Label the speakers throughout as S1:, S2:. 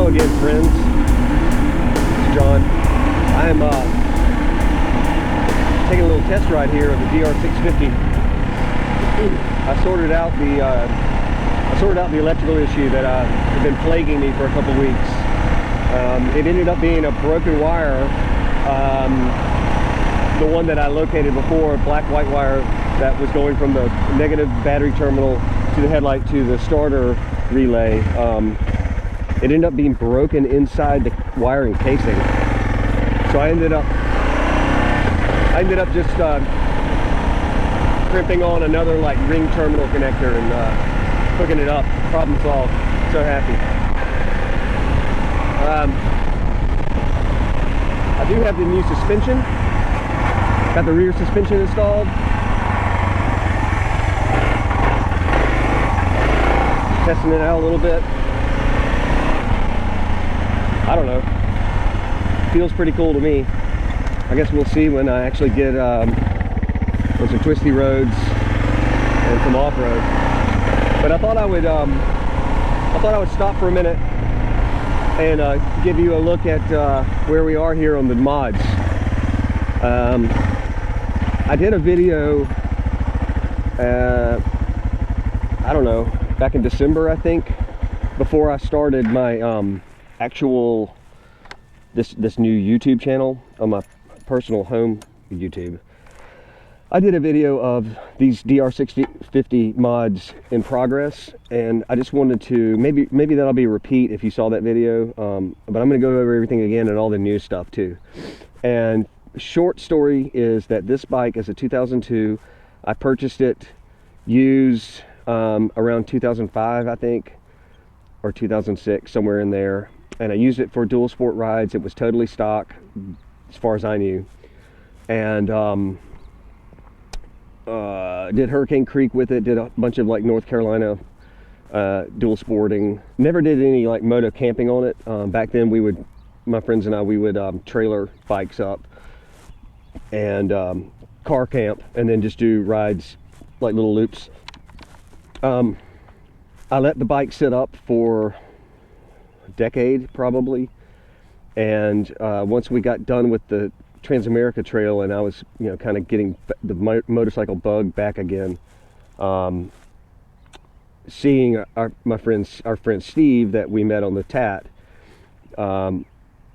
S1: Hello again, friends. It's John. I'm taking a little test ride here of the DR650. I sorted out the electrical issue that had been plaguing me for a couple weeks. It ended up being a broken wire. The one that I located before, black white wire that was going from the negative battery terminal to the headlight to the starter relay. It ended up being broken inside the wiring casing. So I ended up just crimping on another like ring terminal connector and hooking it up. Problem solved. So happy. I do have the new suspension. Got the rear suspension installed. Testing it out a little bit. I don't know. Feels pretty cool to me. I guess we'll see when I actually get on some twisty roads and some off-road. But I thought I would stop for a minute and give you a look at where we are here on the mods. I did a video, I don't know, back in December, I think, before I started my actual this new YouTube channel on my personal home YouTube. I did a video of these DR650 mods in progress, and I just wanted to maybe that'll be a repeat if you saw that video, but I'm going to go over everything again and all the new stuff too. And short story is that this bike is a 2002. I purchased it used around 2005, I think, or 2006, somewhere in there, and I used it for dual sport rides. It was totally stock as far as I knew, and did Hurricane Creek with it, did a bunch of like North Carolina dual sporting. Never did any like moto camping on it. Back then my friends and I, we would trailer bikes up and car camp, and then just do rides like little loops. I let the bike sit up for a decade probably, and once we got done with the Trans-America Trail and I was, you know, kind of getting the motorcycle bug back again, seeing our friend Steve that we met on the TAT,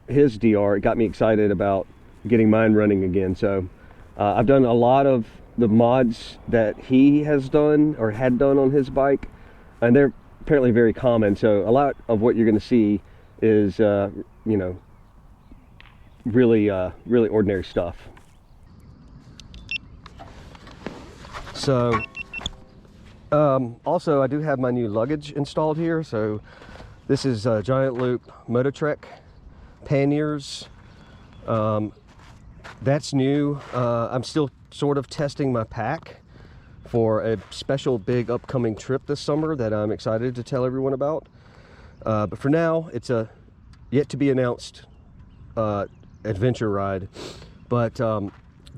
S1: his DR, it got me excited about getting mine running again. So I've done a lot of the mods that he has done or had done on his bike, and they're apparently very common. So a lot of what you're going to see is you know, really ordinary stuff. So also I do have my new luggage installed here. So this is Giant Loop Mototrek panniers. That's new. I'm still sort of testing my pack for a special big upcoming trip this summer that I'm excited to tell everyone about. But for now, it's a yet to be announced adventure ride. But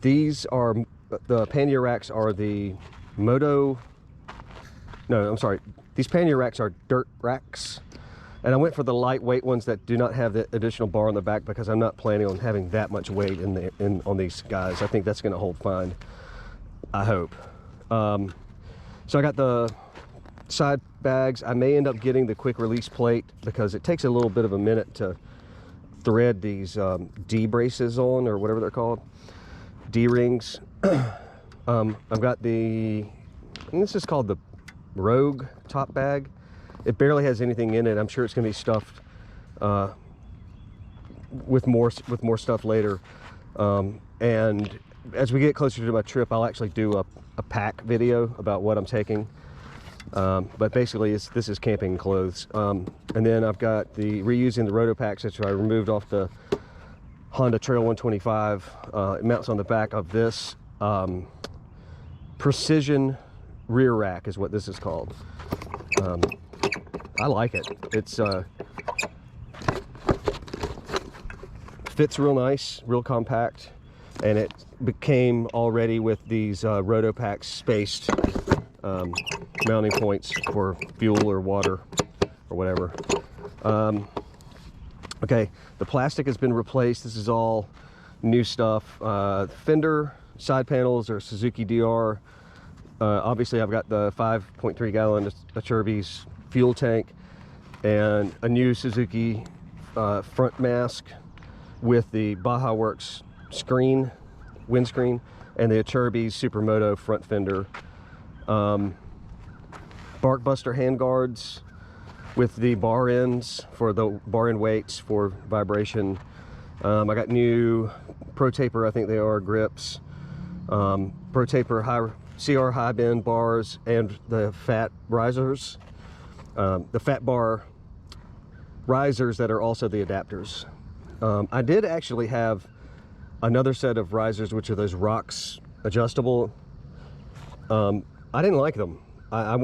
S1: these are the pannier racks are the these pannier racks are dirt racks, and I went for the lightweight ones that do not have the additional bar on the back because I'm not planning on having that much weight on these guys. I think that's going to hold fine, I hope. So I got the side bags. I may end up getting the quick release plate because it takes a little bit of a minute to thread these D braces on, or whatever they're called, D rings. I've got and this is called the Rogue top bag. It barely has anything in it. I'm sure it's going to be stuffed with more stuff later. And as we get closer to my trip, I'll actually do a pack video about what I'm taking. But basically, this is camping clothes. And then I've got reusing the roto packs that I removed off the Honda Trail 125. It mounts on the back of this precision rear rack is what this is called. I like it. It's fits real nice, real compact, and it became already with these roto packs spaced mounting points for fuel or water or whatever. Okay, the plastic has been replaced. This is all new stuff. Fender side panels are Suzuki DR. Obviously I've got the 5.3 gallon Acerbis fuel tank and a new Suzuki front mask with the Baja Works screen, windscreen, and the Acerbis Supermoto front fender. Bark Buster handguards with the bar ends for the bar end weights for vibration. I got new Pro Taper, I think they are, grips. Pro Taper CR high bend bars and the fat risers. The fat bar risers that are also the adapters. I did actually have another set of risers, which are those rocks adjustable. I didn't like them. I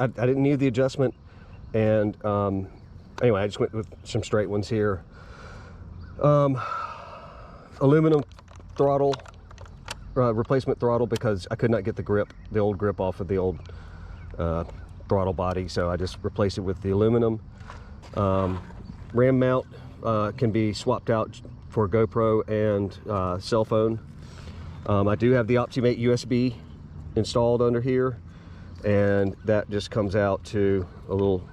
S1: didn't need the adjustment, and anyway, I just went with some straight ones here. Aluminum throttle, replacement throttle, because I could not get the old grip off of the old throttle body, so I just replaced it with the aluminum. Ram mount can be swapped out for GoPro and cell phone. I do have the Optimate USB installed under here, and that just comes out to a little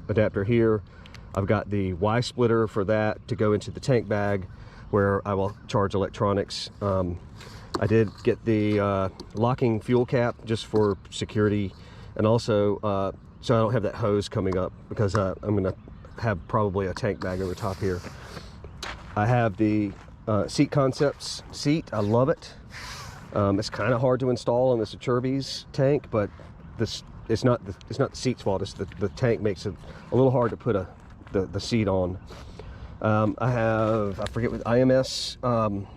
S1: adapter here. I've got the Y splitter for that to go into the tank bag where I will charge electronics. I did get the locking fuel cap just for security, and also so I don't have that hose coming up, because I'm gonna have probably a tank bag over top here. I have the Seat Concepts seat. I love it. It's kind of hard to install on this Acerbis tank, but it's not the seat's fault. It's the tank makes it a little hard to put the seat on. I forget what IMS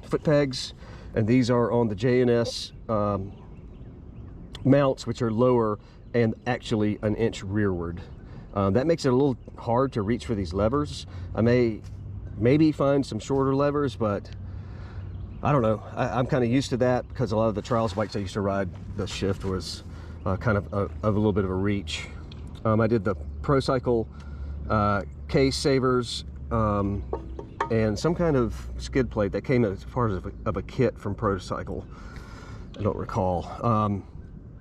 S1: foot pegs, and these are on the JNS mounts, which are lower and actually an inch rearward. That makes it a little hard to reach for these levers. I maybe find some shorter levers, but I don't know. I'm kind of used to that, because a lot of the trials bikes I used to ride, the shift was kind of a little bit of a reach. I did the ProCycle case savers and some kind of skid plate that came as part of a kit from ProCycle. I don't recall.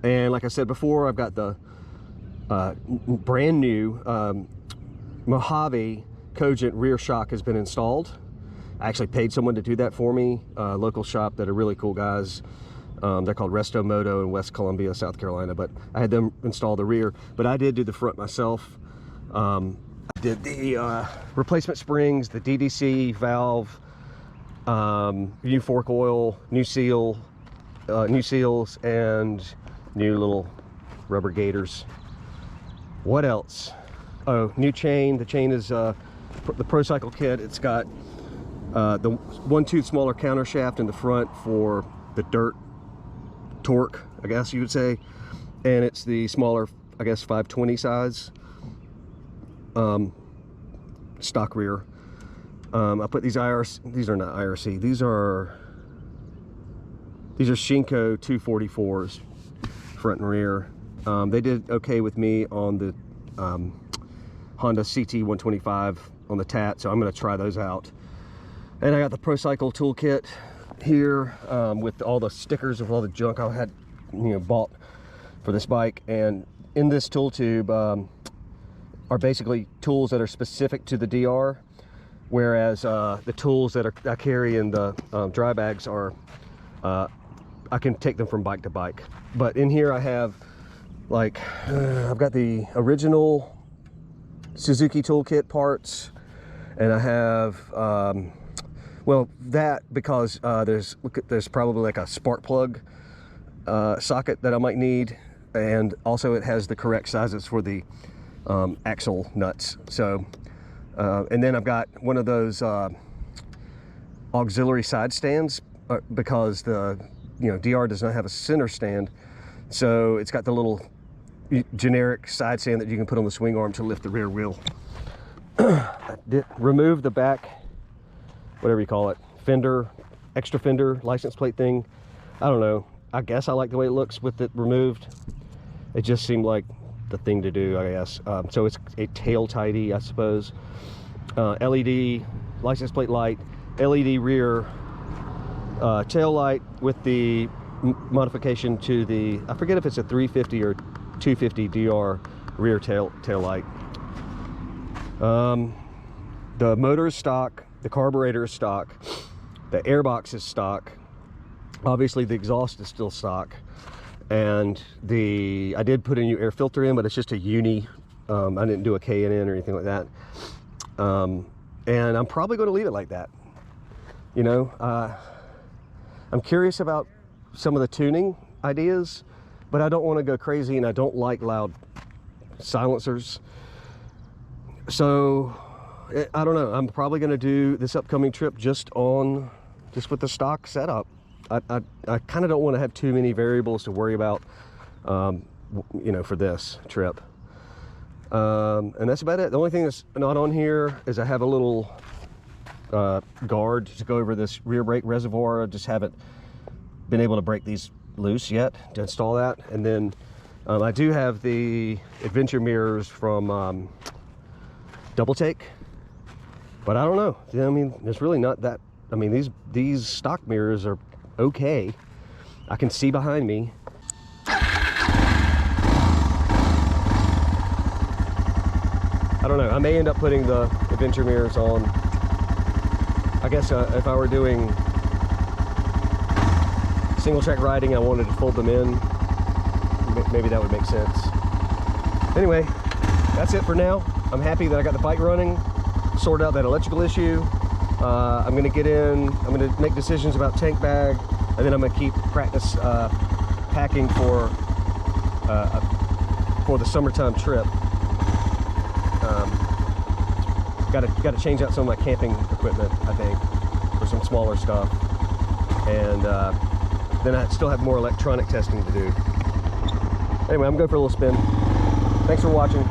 S1: And like I said before, I've got the brand new Mojave Cogent rear shock has been installed. I actually paid someone to do that for me, a local shop that are really cool guys. They're called Resto Moto in West Columbia, South Carolina, but I had them install the rear, but I did do the front myself. I did the replacement springs, the DDC valve, new fork oil, new seals, and new little rubber gaiters. What else? Oh, new chain. The chain is the ProCycle kit. It's got the 1/2 smaller counter shaft in the front for the dirt torque, I guess you would say, and it's the smaller, I guess, 520 size stock rear. I put these these are not IRC, these are Shinko 244s front and rear. They did okay with me on the Honda CT 125 on the TAT, so I'm going to try those out. And I got the ProCycle toolkit here with all the stickers of all the junk I had, bought for this bike. And in this tool tube are basically tools that are specific to the DR, whereas the tools that I carry in the dry bags are I can take them from bike to bike. But in here I have I've got the original Suzuki toolkit parts, and I have well, that because there's probably like a spark plug socket that I might need, and also it has the correct sizes for the axle nuts. So and then I've got one of those auxiliary side stands because the DR does not have a center stand, so it's got the little generic side stand that you can put on the swing arm to lift the rear wheel. I did remove the back, whatever you call it, fender, extra fender license plate thing. I don't know, I guess I like the way it looks with it removed. It just seemed like the thing to do, I guess. So it's a tail tidy, I suppose. LED license plate light, LED rear tail light with the modification to the, I forget if it's a 350 or 250 DR rear tail light. The motor is stock, the carburetor is stock, the airbox is stock, obviously the exhaust is still stock, and I did put a new air filter in, but it's just a uni. I didn't do a K&N or anything like that. And I'm probably going to leave it like that. You know, I'm curious about some of the tuning ideas, but I don't want to go crazy, and I don't like loud silencers. So I don't know. I'm probably going to do this upcoming trip just with the stock setup. I kind of don't want to have too many variables to worry about, you know, for this trip. And that's about it. The only thing that's not on here is I have a little guard to go over this rear brake reservoir. I just haven't been able to break these loose yet to install that. And then I do have the adventure mirrors from Double Take, but I don't know. I mean, it's really not that. I mean, these stock mirrors are okay. I can see behind me. I don't know. I may end up putting the adventure mirrors on. I guess if I were doing single track riding, I wanted to fold them in. Maybe that would make sense. Anyway, that's it for now. I'm happy that I got the bike running, sorted out that electrical issue. I'm going to get in. I'm going to make decisions about tank bag, and then I'm going to keep practice packing for the summertime trip. Got to change out some of my camping equipment, I think, for some smaller stuff, and then I still have more electronic testing to do. Anyway, I'm going for a little spin. Thanks for watching.